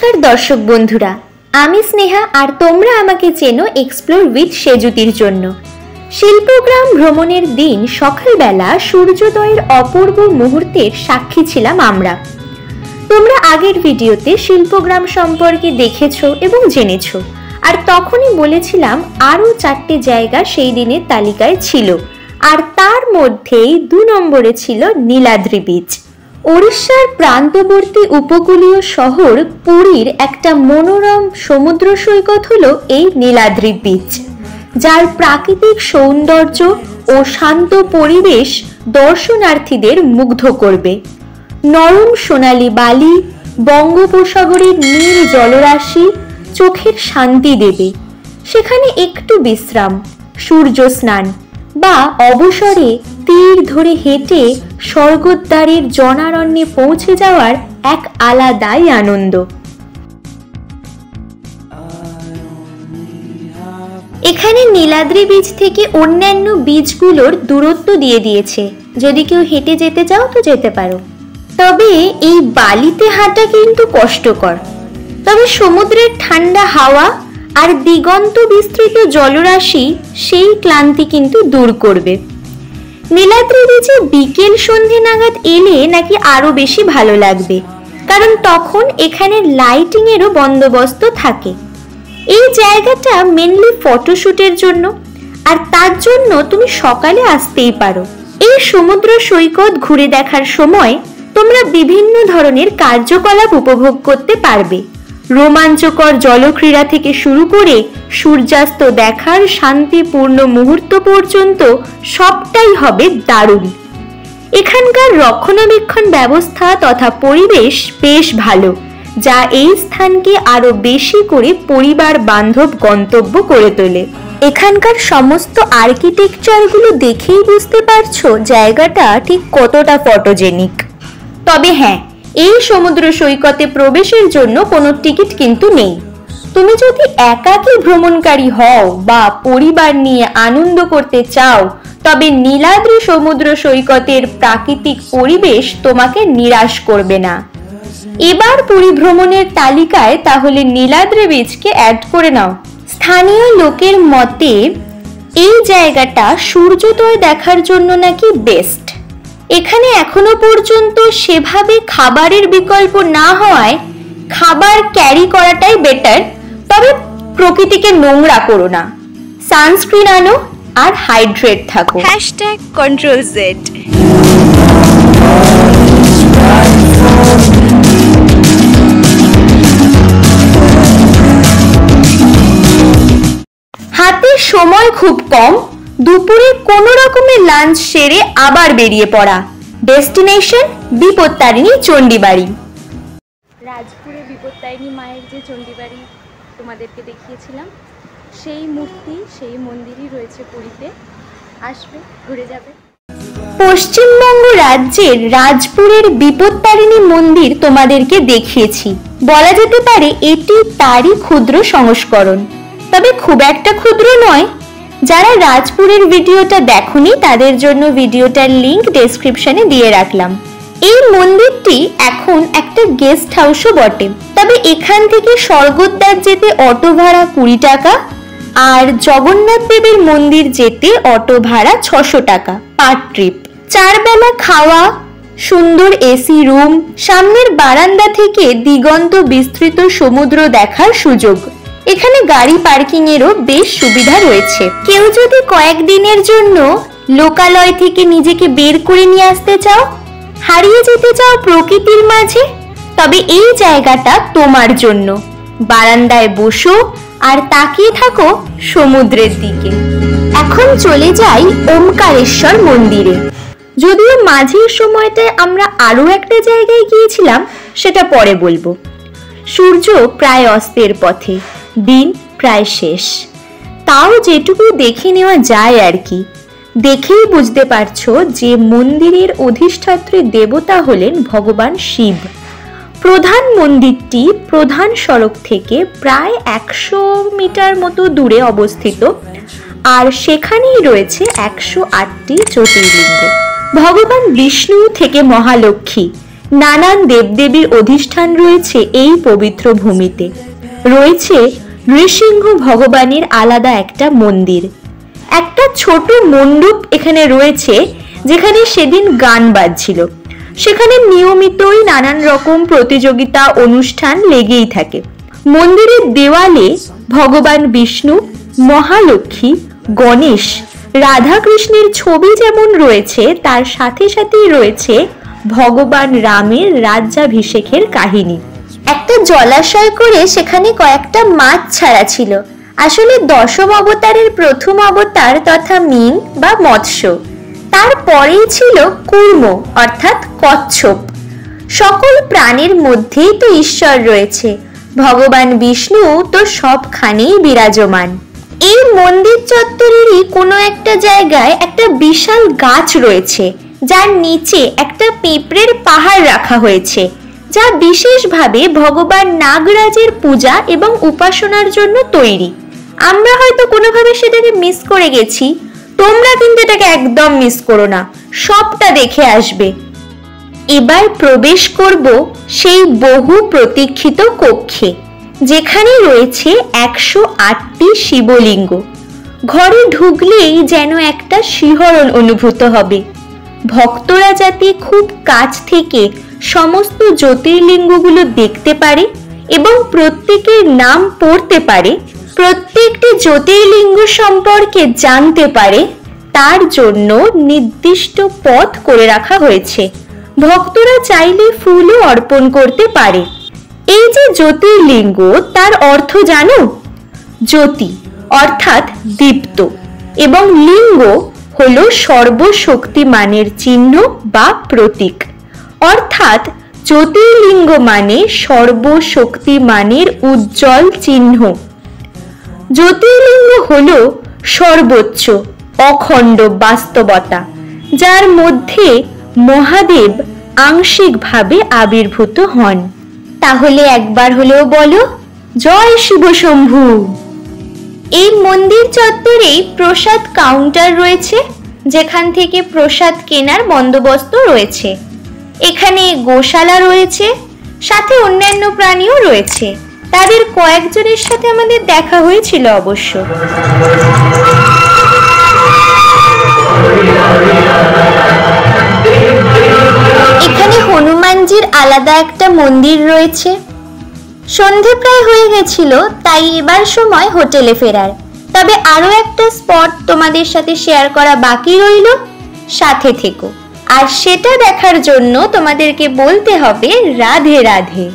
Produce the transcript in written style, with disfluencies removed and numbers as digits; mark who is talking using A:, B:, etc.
A: নমস্কার দর্শক বন্ধুরা, আমি স্নেহা আর তোমরা আমাকে চেনো এক্সপ্লোর উইথ সেজুতির জন্য। শিল্পগ্রাম ভ্রমণের দিন সকালবেলা সূর্যোদয়ের অপূর্ব মুহূর্তের সাক্ষী ছিলাম আমরা। তোমরা আগের ভিডিওতে শিল্পগ্রাম সম্পর্কে দেখেছো এবং জেনেছো, আর তখনই বলেছিলাম আরও 4টে জায়গা সেই দিনের তালিকায় ছিল, আর তার মধ্যেই 2 নম্বরে ছিল নীলাদ্রি বিচ। ওড়িশার প্রান্তবর্তী উপকূলীয় শহর পুরীর একটা মনোরম সমুদ্র সৈকত হলো এই নীলাদ্রি বিচ, যার প্রাকৃতিক সৌন্দর্য ও শান্ত পরিবেশ দর্শনার্থীদের মুগ্ধ করবে। নরম সোনালী বালি, বঙ্গোপসাগরের নীল জলরাশি চোখের শান্তি দেবে। সেখানে একটু বিশ্রাম, সূর্য স্নান বা অবসরে তীর ধরে হেঁটে স্বর্গদ্বারের জনারণ্যে পৌঁছে যাওয়ার এক আলাদাই আনন্দ। এখানে নীলাদ্রি বীচ থেকে অন্যান্য বীচগুলোর দূরত্ব দিয়ে দিয়েছে, যদি কেউ হেঁটে যেতে চাও তো যেতে পারো। তবে এই বালিতে হাঁটা কিন্তু কষ্টকর, তবে সমুদ্রের ঠান্ডা হাওয়া আর দিগন্ত বিস্তৃত জলরাশি সেই ক্লান্তি কিন্তু দূর করবে। নীলাদ্রি বিচে বিকেল সন্ধে নাগাদ এলে নাকি আরো বেশি ভালো লাগবে, কারণ তখন এখানে লাইটিং এরও বন্দোবস্ত থাকে। এই জায়গাটা মেনলি ফটোশুটের জন্য, আর তার জন্য তুমি সকালে আসতেই পারো। এই সমুদ্র সৈকত ঘুরে দেখার সময় তোমরা বিভিন্ন ধরনের কার্যকলাপ উপভোগ করতে পারবে। রোমাঞ্চকর জলক্রীড়া থেকে শুরু করে সূর্যাস্ত দেখার শান্তিপূর্ণ মুহূর্ত পর্যন্ত সবটাই হবে দারুণ। এখানকার রক্ষণাবেক্ষণ ব্যবস্থা তথা পরিবেশ বেশ ভালো, যা এই স্থানকে আরো বেশি করে পরিবার বান্ধব গন্তব্য করে তোলে। এখানকার সমস্ত আর্কিটেকচারগুলো দেখেই বুঝতে পারছো জায়গাটা ঠিক কতটা ফটোজেনিক। তবে হ্যাঁ, এই সমুদ্র সৈকতে প্রবেশের জন্য কোনো টিকিট কিন্তু নেই। তুমি যদি একাকী ভ্রমণকারী হও বা পরিবার নিয়ে আনন্দ করতে চাও, তবে নীলাদ্রি সমুদ্র সৈকতের প্রাকৃতিক পরিবেশ তোমাকে নিরাশ করবে না। এবার পুরী ভ্রমণের তালিকায় তাহলে নীলাদ্রি বিচকে অ্যাড করে নাও। স্থানীয় লোকের মতে এই জায়গাটা সূর্যোদয় দেখার জন্য নাকি বেস্ট। এখানে এখনো পর্যন্ত সেভাবে খাবারের বিকল্প না হওয়ায় খাবার ক্যারি করাটাই বেটার। তবে প্রকৃতিকে নোংরা করো না, সানস্ক্রিন আনো আর হাইড্রেট থাকো। #ControlZ। হাতে সময় খুব কম, দুপুরে কোনো রকমের লাঞ্চ সেরে আবার বেরিয়ে পড়া। ডেস্টিনেশন বিপত্তারিণী চণ্ডীবাড়ি।
B: রাজপুরে বিপত্তারিণী মায়ের যে চণ্ডীবাড়ি তোমাদেরকে দেখিয়েছিলাম, সেই মূর্তি, সেই মন্দিরই রয়েছে পুরীতে। আসবে, ঘুরে যাবে।
A: পশ্চিমবঙ্গ রাজ্যের রাজপুরের বিপত্তারিণী মন্দির তোমাদেরকে দেখিয়েছি। বলা যেতে পারে এটি তারই ক্ষুদ্র সংস্করণ, তবে খুব একটা ক্ষুদ্র নয়। যারা রাজপুরের ভিডিওটা দেখোনি তাদের জন্য ভিডিওটার লিংক ডেসক্রিপশনে দিয়ে রাখলাম। এই মন্দিরটি এখন একটা গেস্ট হাউসও বটে, তবে এখান থেকে স্বর্গদ্বার যেতে অটো ভাড়া 20 টাকা, আর জগন্নাথ দেবের মন্দির যেতে অটো ভাড়া 600 টাকা পার ট্রিপ। 4 বেলা খাওয়া, সুন্দর এসি রুম, সামনের বারান্দা থেকে দিগন্ত বিস্তৃত সমুদ্র দেখার সুযোগ। এখানে গাড়ি পার্কিং এরও বেশ সুবিধা রয়েছে। কেউ যদি কয়েকদিনের জন্য লোকালয় থেকে নিজেকে বের করে নিয়ে আসতে চাও, হারিয়ে যেতে চাও প্রকৃতির মাঝে, তবে এই জায়গাটা তোমার জন্য। বারান্দায় বসো আর তাকিয়ে থাকো সমুদ্রের দিকে। এখন চলে যাই ওমকারেশ্বর মন্দিরে। যদিও মাঝের সময়টায় আমরা আরো একটা জায়গায় গিয়েছিলাম, সেটা পরে বলবো। সূর্য প্রায় অস্তের পথে, দিন প্রায় শেষ, তাও যেটুকু দেখে নেওয়া যায় আর কি। দেখেই বুঝতে পারছো যে মন্দিরের অধিষ্ঠাত্রী দেবতা হলেন ভগবান শিব। প্রধান মন্দিরটি প্রধান সড়ক থেকে প্রায় 100 মিটার মতো দূরে অবস্থিত, আর সেখানেই রয়েছে 108টি জ্যোতির্লিঙ্গ। ভগবান বিষ্ণু থেকে মহালক্ষ্মী নানান দেবদেবীর অধিষ্ঠান রয়েছে এই পবিত্র ভূমিতে। রয়েছে নৃসিংহ ভগবানের আলাদা একটা মন্দির, একটা ছোট মণ্ডপ এখানে রয়েছে যেখানে সেদিন গান বাজছিল। সেখানে নিয়মিতই নানান রকম প্রতিযোগিতা অনুষ্ঠান লেগেই থাকে। মন্দিরের দেওয়ালে ভগবান বিষ্ণু, মহালক্ষ্মী, গণেশ, রাধাকৃষ্ণের ছবি যেমন রয়েছে, তার সাথে সাথেই রয়েছে ভগবান রামের রাজ্যাভিষেকের কাহিনী। একটা জলাশয় করে সেখানে কয়েকটা মাছ ছাড়া ছিল। আসলে দশম অবতারের প্রথম অবতার তথা মীন বা মৎস্য, তারপরেই ছিল কূর্ম অর্থাৎ কচ্ছপ। সকল প্রাণীর মধ্যেই তো ঈশ্বর রয়েছে, ভগবান বিষ্ণু তো সবখানেই বিরাজমান। এই মন্দির চত্বরেরই কোনো একটা জায়গায় একটা বিশাল গাছ রয়েছে, যার নিচে একটা পিঁপড়ের পাহাড় রাখা হয়েছে, যা বিশেষভাবে ভগবান নাগরাজের পূজা এবং উপাসনার জন্য তৈরি। আমরা হয়তো কোনোভাবে সেটাকে মিস করে গেছি, তোমরা কিন্তু এটাকে একদম মিস করো না, সবটা দেখে আসবে। এবার প্রবেশ করব সেই বহু প্রতীক্ষিত কক্ষে, যেখানে রয়েছে 108টি শিবলিঙ্গ। ঘরে ঢুকলেই যেন একটা শিহরণ অনুভূত হবে। ভক্তরা যাতে খুব কাছ থেকে সমস্ত জ্যোতির্লিঙ্গগুলো দেখতে পারে এবং প্রত্যেকের নাম পড়তে পারে, প্রত্যেকটি জ্যোতির্লিঙ্গ সম্পর্কে জানতে পারে, তার জন্য নির্দিষ্ট পথ করে রাখা হয়েছে। ভক্তরা চাইলে ফুলও অর্পণ করতে পারে। এই যে জ্যোতির্লিঙ্গ, তার অর্থ জানো? জ্যোতি অর্থাৎ দীপ্ত এবং লিঙ্গ হলো সর্বশক্তিমানের চিহ্ন বা প্রতীক। অর্থাৎ জ্যোতির্লিঙ্গ মানে সর্বশক্তিমানের উজ্জ্বল চিহ্ন। জ্যোতির্লিঙ্গ হলো সর্বোচ্চ অখণ্ড বাস্তবতা, যার মধ্যে মহাদেব আংশিকভাবে আবির্ভূত হন। তাহলে একবার হলেও বলো জয় শিব শম্ভু। এই মন্দির চত্বরেই প্রসাদ কাউন্টার রয়েছে, যেখান থেকে প্রসাদ কেনার বন্দোবস্ত রয়েছে। এখানে গোশালা রয়েছে, সাথে অন্যান্য প্রাণীও রয়েছে। তাদের কয়েকজনের সাথে আমাদের দেখা হয়েছিল অবশ্য। এখানে হনুমানজির আলাদা একটা মন্দির রয়েছে। সন্ধে প্রায় হয়ে গেছিল, তাই এবার সময় হোটেলে ফেরার। তবে আরো একটা স্পট তোমাদের সাথে শেয়ার করা বাকি রইল, সাথে থেকো। আর সেটা দেখার জন্য তোমাদেরকে বলতে হবে রাধে রাধে।